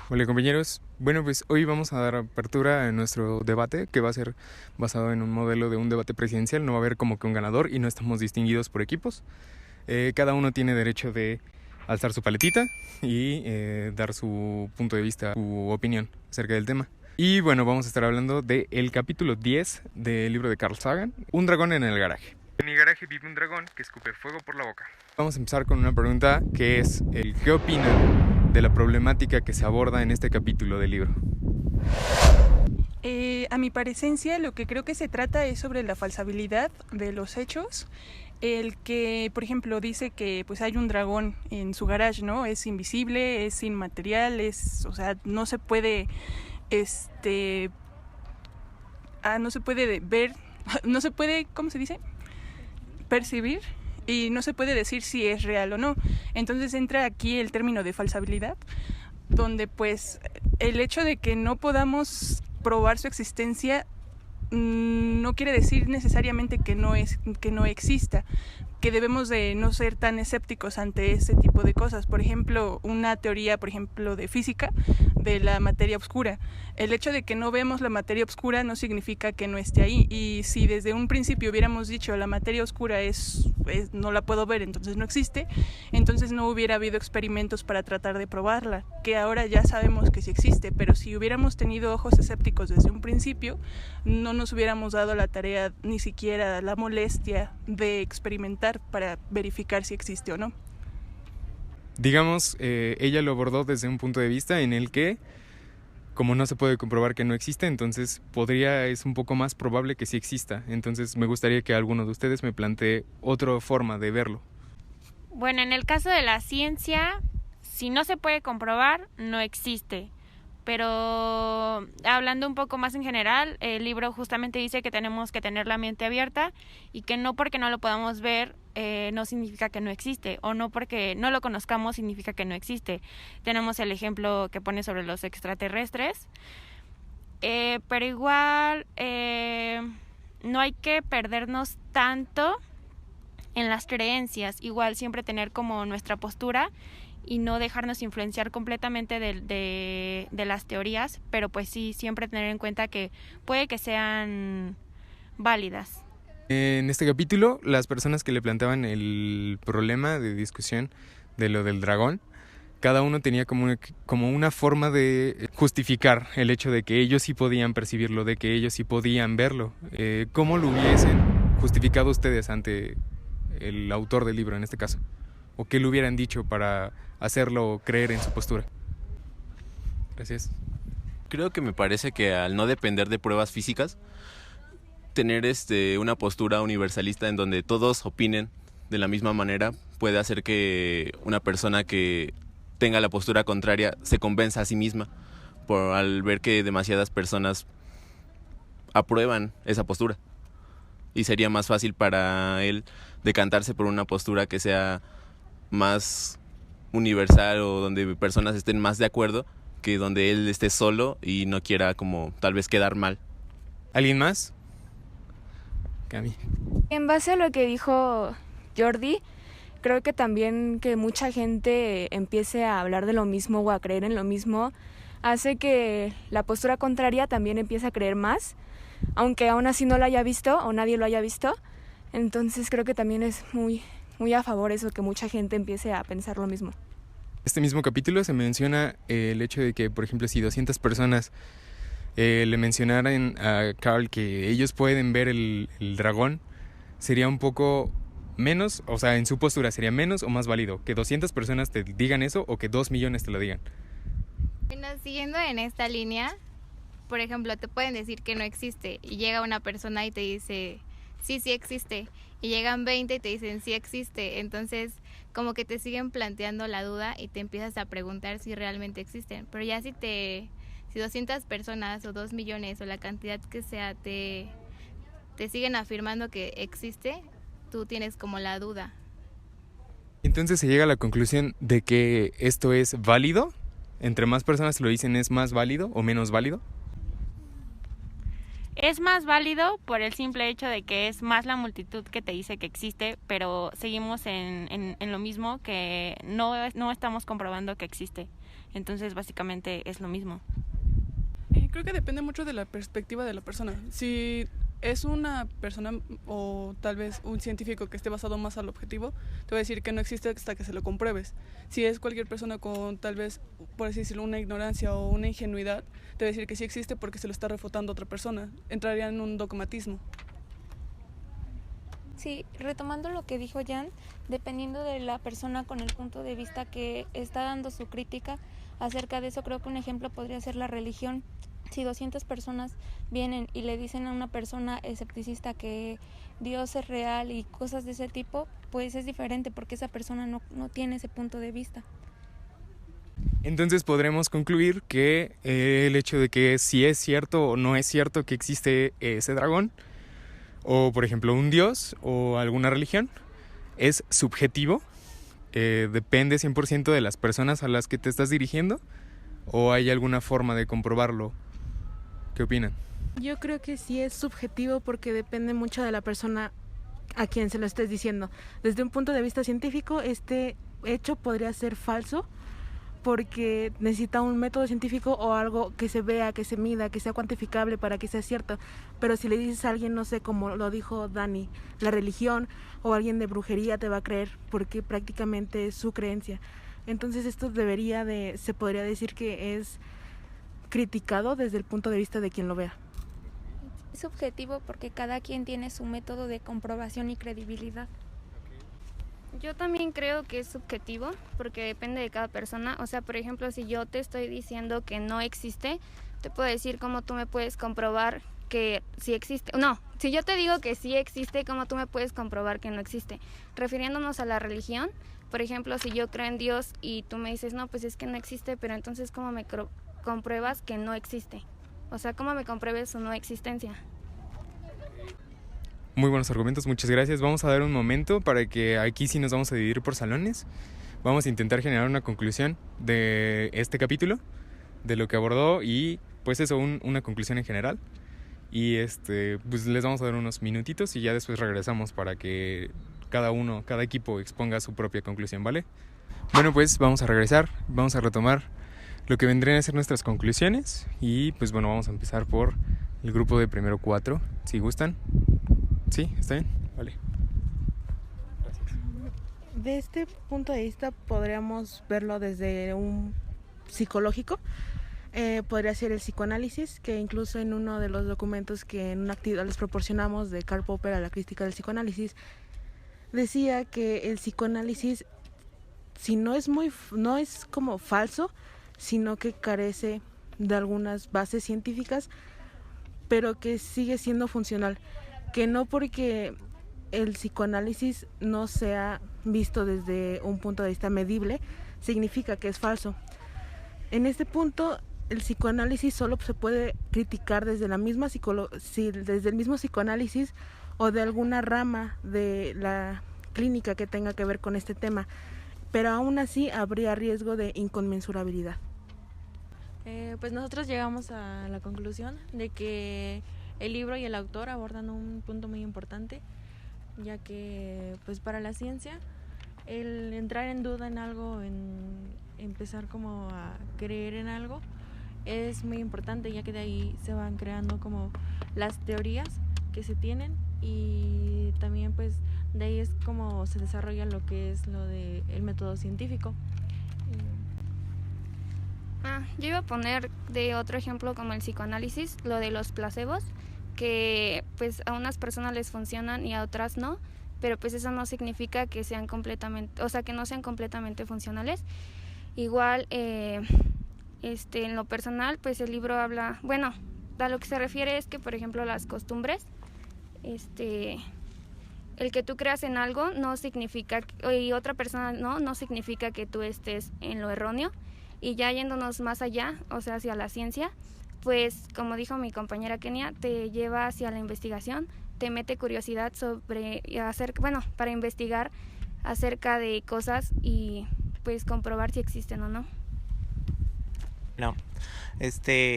Hola compañeros, bueno pues hoy vamos a dar apertura a nuestro debate que va a ser basado en un modelo de un debate presidencial. No va a haber como que un ganador y no estamos distinguidos por equipos. Cada uno tiene derecho de alzar su paletita y dar su punto de vista, su opinión acerca del tema. Y bueno, vamos a estar hablando del capítulo 10 del libro de Carl Sagan, Un dragón en el garaje. En mi garaje vive un dragón que escupe fuego por la boca. Vamos a empezar con una pregunta que es ¿qué opinan de la problemática que se aborda en este capítulo del libro? A mi parecencia, lo que creo que se trata es sobre la falsabilidad de los hechos. El que, por ejemplo, dice que pues hay un dragón en su garage, ¿no? Es invisible, es inmaterial, o sea, no se puede, no se puede ver, no se puede, ¿cómo se dice? Percibir, y no se puede decir si es real o no. Entonces entra aquí el término de falsabilidad, donde pues el hecho de que no podamos probar su existencia no quiere decir necesariamente que no exista, que debemos de no ser tan escépticos ante ese tipo de cosas. Por ejemplo, una teoría, de física de la materia oscura. El hecho de que no vemos la materia oscura no significa que no esté ahí. Y si desde un principio hubiéramos dicho la materia oscura no la puedo ver, entonces no existe, entonces no hubiera habido experimentos para tratar de probarla, que ahora ya sabemos que sí existe. Pero si hubiéramos tenido ojos escépticos desde un principio, no nos hubiéramos dado la tarea, ni siquiera la molestia de experimentar para verificar si existe o no. Digamos, ella lo abordó desde un punto de vista en el que, como no se puede comprobar que no existe, entonces es un poco más probable que sí exista. Entonces me gustaría que alguno de ustedes me plantee otra forma de verlo. Bueno, en el caso de la ciencia, si no se puede comprobar, no existe. Pero hablando un poco más en general, el libro justamente dice que tenemos que tener la mente abierta y que no porque no lo podamos ver no significa que no existe, o no porque no lo conozcamos significa que no existe. Tenemos el ejemplo que pone sobre los extraterrestres, pero igual no hay que perdernos tanto en las creencias. Igual siempre tener como nuestra postura y no dejarnos influenciar completamente de las teorías, pero pues sí, siempre tener en cuenta que puede que sean válidas. En este capítulo, las personas que le planteaban el problema de discusión de lo del dragón, cada uno tenía como una forma de justificar el hecho de que ellos sí podían percibirlo, de que ellos sí podían verlo. ¿Cómo lo hubiesen justificado ustedes ante el autor del libro en este caso? ¿O qué le hubieran dicho para hacerlo creer en su postura? Gracias. Creo que me parece que al no depender de pruebas físicas, tener una postura universalista en donde todos opinen de la misma manera puede hacer que una persona que tenga la postura contraria se convenza a sí misma al ver que demasiadas personas aprueban esa postura, y sería más fácil para él decantarse por una postura que sea más universal o donde personas estén más de acuerdo, que donde él esté solo y no quiera como tal vez quedar mal. ¿Alguien más? Cami. En base a lo que dijo Jordi, creo que también que mucha gente empiece a hablar de lo mismo o a creer en lo mismo hace que la postura contraria también empiece a creer más, aunque aún así no lo haya visto o nadie lo haya visto. Entonces creo que también es muy a favor eso, que mucha gente empiece a pensar lo mismo. Este mismo capítulo se menciona el hecho de que, por ejemplo, si 200 personas le mencionaran a Carl que ellos pueden ver el dragón, sería un poco menos, o sea, en su postura sería menos o más válido que 200 personas te digan eso o que 2 millones te lo digan. Bueno, siguiendo en esta línea, por ejemplo, te pueden decir que no existe y llega una persona y te dice, sí existe, y llegan 20 y te dicen, sí existe. Entonces, como que te siguen planteando la duda y te empiezas a preguntar si realmente existen. Pero ya si 200 personas o 2 millones o la cantidad que sea te siguen afirmando que existe, tú tienes como la duda. Entonces se llega a la conclusión de que esto es válido. Entre más personas lo dicen, ¿es más válido o menos válido? Es más válido por el simple hecho de que es más la multitud que te dice que existe, pero seguimos en lo mismo, que no estamos comprobando que existe. Entonces, básicamente es lo mismo. Creo que depende mucho de la perspectiva de la persona. Si es una persona o tal vez un científico que esté basado más al objetivo, te va a decir que no existe hasta que se lo compruebes. Si es cualquier persona con tal vez, por así decirlo, una ignorancia o una ingenuidad, te va a decir que sí existe porque se lo está refutando a otra persona. Entraría en un dogmatismo. Sí, retomando lo que dijo Jan, dependiendo de la persona con el punto de vista que está dando su crítica acerca de eso, creo que un ejemplo podría ser la religión. Si 200 personas vienen y le dicen a una persona escepticista que Dios es real y cosas de ese tipo, pues es diferente porque esa persona no tiene ese punto de vista. Entonces podremos concluir que el hecho de que si es cierto o no es cierto que existe ese dragón, o por ejemplo un dios o alguna religión, es subjetivo, depende 100% de las personas a las que te estás dirigiendo, o hay alguna forma de comprobarlo. ¿Qué opinan? Yo creo que sí es subjetivo porque depende mucho de la persona a quien se lo estés diciendo. Desde un punto de vista científico, este hecho podría ser falso porque necesita un método científico o algo que se vea, que se mida, que sea cuantificable para que sea cierto. Pero si le dices a alguien, no sé, como lo dijo Dani, la religión o alguien de brujería te va a creer porque prácticamente es su creencia. Entonces esto se podría decir que es criticado desde el punto de vista de quien lo vea. Es subjetivo porque cada quien tiene su método de comprobación y credibilidad. Yo también creo que es subjetivo porque depende de cada persona. O sea, por ejemplo, si yo te estoy diciendo que no existe, te puedo decir cómo tú me puedes comprobar que sí existe. No, si yo te digo que sí existe, ¿cómo tú me puedes comprobar que no existe? Refiriéndonos a la religión, por ejemplo, si yo creo en Dios y tú me dices, no, pues es que no existe, pero entonces ¿cómo me compruebas que no existe? O sea, ¿cómo me compruebes su no existencia? Muy buenos argumentos, muchas gracias. Vamos a dar un momento para que aquí sí nos vamos a dividir por salones. Vamos a intentar generar una conclusión de este capítulo, de lo que abordó y pues eso, una conclusión en general. Y pues les vamos a dar unos minutitos y ya después regresamos para que cada equipo exponga su propia conclusión, ¿vale? Bueno, pues vamos a regresar, vamos a retomar lo que vendrían a ser nuestras conclusiones y pues bueno, vamos a empezar por el grupo de primero 4, si gustan. ¿Sí? ¿Está bien? Vale. Gracias. De este punto de vista podríamos verlo desde un psicológico. Podría ser el psicoanálisis, que incluso en uno de los documentos que en una actividad les proporcionamos de Karl Popper a la crítica del psicoanálisis, decía que el psicoanálisis, si no es como falso, sino que carece de algunas bases científicas, pero que sigue siendo funcional. Que no porque el psicoanálisis no sea visto desde un punto de vista medible, significa que es falso. En este punto, el psicoanálisis solo se puede criticar desde la misma desde el mismo psicoanálisis o de alguna rama de la clínica que tenga que ver con este tema, pero aún así habría riesgo de inconmensurabilidad. Pues nosotros llegamos a la conclusión de que el libro y el autor abordan un punto muy importante, ya que pues para la ciencia el entrar en duda en algo, en empezar como a creer en algo, es muy importante, ya que de ahí se van creando como las teorías que se tienen y también pues de ahí es como se desarrolla lo que es lo de el método científico. Yo iba a poner de otro ejemplo como el psicoanálisis, lo de los placebos, que pues a unas personas les funcionan y a otras no, pero pues eso no significa que sean completamente, o sea, que no sean completamente funcionales. Igual en lo personal, pues el libro habla, bueno, a lo que se refiere es que, por ejemplo, las costumbres, el que tú creas en algo no significa, y otra persona no significa que tú estés en lo erróneo. Y ya yéndonos más allá, o sea, hacia la ciencia, pues como dijo mi compañera Kenia, te lleva hacia la investigación, te mete curiosidad para investigar acerca de cosas y pues comprobar si existen o no. No,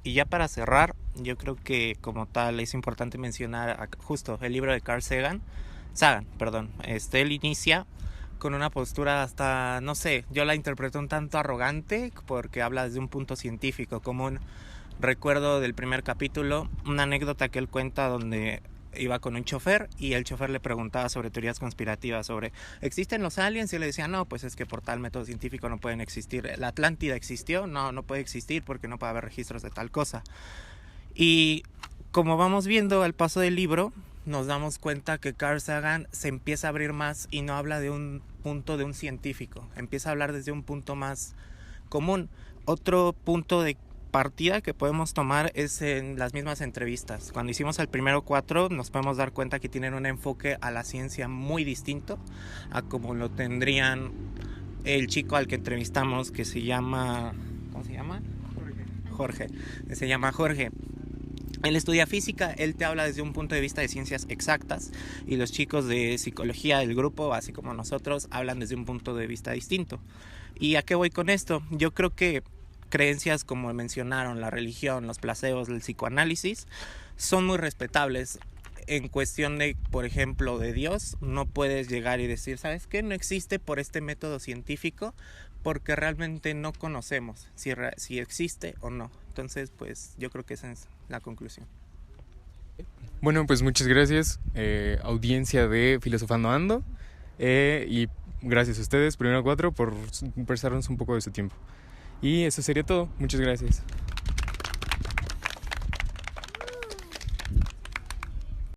y ya para cerrar, yo creo que como tal es importante mencionar justo el libro de Carl Sagan, él inicia con una postura hasta, no sé, yo la interpreto un tanto arrogante porque habla desde un punto científico. Como recuerdo del primer capítulo, una anécdota que él cuenta donde iba con un chofer y el chofer le preguntaba sobre teorías conspirativas, sobre ¿existen los aliens? Y él le decía, no, pues es que por tal método científico no pueden existir. ¿La Atlántida existió? No puede existir porque no puede haber registros de tal cosa. Y como vamos viendo al paso del libro, nos damos cuenta que Carl Sagan se empieza a abrir más y no habla de un punto de un científico, empieza a hablar desde un punto más común. Otro punto de partida que podemos tomar es en las mismas entrevistas. Cuando hicimos el primero 4 nos podemos dar cuenta que tienen un enfoque a la ciencia muy distinto a como lo tendrían el chico al que entrevistamos, que se llama... ¿cómo se llama? Jorge. Se llama Jorge. Él estudia física, él te habla desde un punto de vista de ciencias exactas y los chicos de psicología del grupo, así como nosotros, hablan desde un punto de vista distinto. ¿Y a qué voy con esto? Yo creo que creencias como mencionaron, la religión, los placebos, el psicoanálisis, son muy respetables. En cuestión de, por ejemplo, de Dios, no puedes llegar y decir, ¿sabes qué? No existe por este método científico porque realmente no conocemos si existe o no. Entonces, pues yo creo que esa es la conclusión. Bueno, pues muchas gracias, audiencia de Filosofando Ando, y gracias a ustedes, Primero 4, por prestarnos un poco de su tiempo. Y eso sería todo. Muchas gracias.